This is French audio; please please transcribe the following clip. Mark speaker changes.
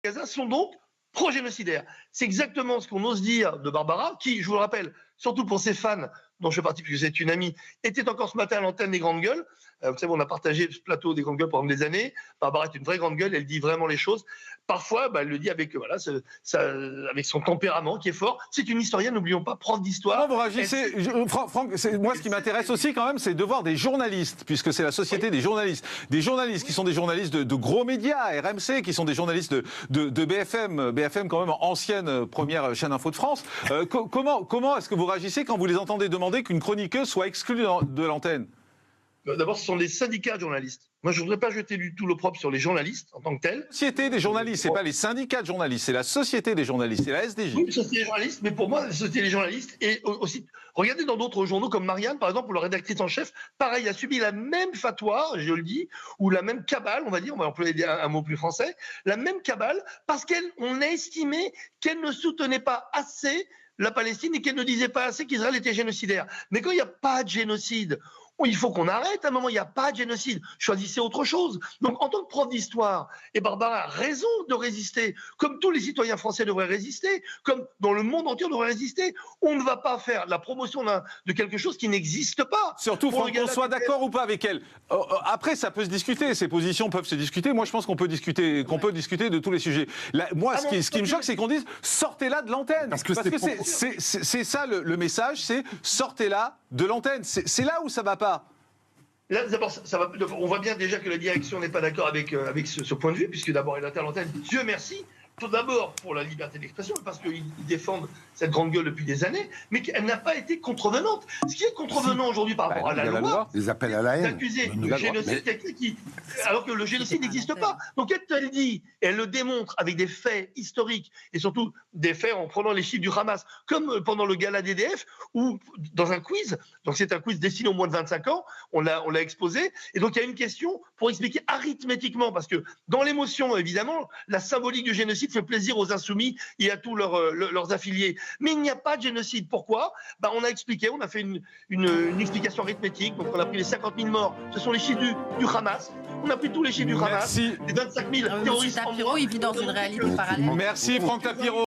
Speaker 1: Gaza sont donc pro-génocidaires. C'est exactement ce qu'on ose dire de Barbara, qui, je vous le rappelle, surtout pour ses fans, dont je fais partie puisque c'est une amie, était encore ce matin à l'antenne des Grandes Gueules. Vous savez, on a partagé ce plateau des Grandes Gueules pendant des années. Barbara est une vraie grande gueule, elle dit vraiment les choses. Parfois, elle le dit avec, avec son tempérament qui est fort. C'est une historienne, n'oublions pas, prof d'histoire.
Speaker 2: Comment vous réagissez, Franck, moi ce qui m'intéresse aussi quand même, c'est de voir des journalistes, puisque c'est la société des journalistes qui sont des journalistes de gros médias, RMC, qui sont des journalistes de BFM quand même, ancienne première chaîne info de France. Comment est-ce que vous réagissez quand vous les entendez demander qu'une chroniqueuse soit exclue de l'antenne ?
Speaker 1: D'abord, ce sont des syndicats de journalistes. Moi, je ne voudrais pas jeter du tout l'opprobre sur les journalistes en tant que tels.
Speaker 2: La société des journalistes, c'est pas les syndicats de journalistes, c'est la société des journalistes, c'est la SDJ.
Speaker 1: Oui, la société des journalistes, mais pour moi, la société des journalistes et aussi, regardez dans d'autres journaux comme Marianne, par exemple, où la rédactrice en chef, pareil, a subi la même fatwa, je le dis, ou la même cabale, on va employer un mot plus français, la même cabale, parce qu'on a estimé qu'elle ne soutenait pas assez la Palestine et qu'elle ne disait pas assez qu'Israël était génocidaire. Mais quand il n'y a pas de génocide, il faut qu'on arrête à un moment, il n'y a pas de génocide. Choisissez autre chose. Donc, en tant que prof d'histoire, et Barbara a raison de résister, comme tous les citoyens français devraient résister, comme dans le monde entier on devrait résister. On ne va pas faire la promotion de quelque chose qui n'existe pas.
Speaker 2: Surtout, Franck, qu'on soit d'accord ou pas avec elle. Après, ça peut se discuter, ces positions peuvent se discuter. Moi, je pense qu'on peut discuter de tous les sujets. Là, moi, ce qui me choque, c'est qu'on dise sortez-la de l'antenne. Parce que c'est ça le message, c'est sortez-la de l'antenne. C'est là où ça va pas.
Speaker 1: Là, d'abord, on voit bien déjà que la direction n'est pas d'accord avec ce point de vue, puisque d'abord, elle est à l'antenne. Dieu merci. Tout d'abord pour la liberté d'expression, parce qu'ils défendent cette grande gueule depuis des années, mais qu'elle n'a pas été contrevenante. Ce qui est contrevenant aujourd'hui par rapport à la loi,
Speaker 3: les appels à la haine,
Speaker 1: d'accuser le génocide alors que le génocide n'existe pas. Donc elle dit, elle le démontre avec des faits historiques, et surtout des faits en prenant les chiffres du Hamas, comme pendant le gala d'EDF, ou dans un quiz, donc c'est un quiz destiné aux moins de 25 ans, on l'a exposé, et donc il y a une question pour expliquer arithmétiquement, parce que dans l'émotion, évidemment, la symbolique du génocide fait plaisir aux insoumis et à tous leurs affiliés. Mais il n'y a pas de génocide. Pourquoi ? On a expliqué, on a fait une explication arithmétique. Donc on a pris les 50 000 morts, ce sont les chiffres du Hamas. On a pris tous les chiffres du Hamas, les 25 000 terroristes en moins.
Speaker 4: Il vit dans une réalité parallèle.
Speaker 2: Merci Franck Tapiro.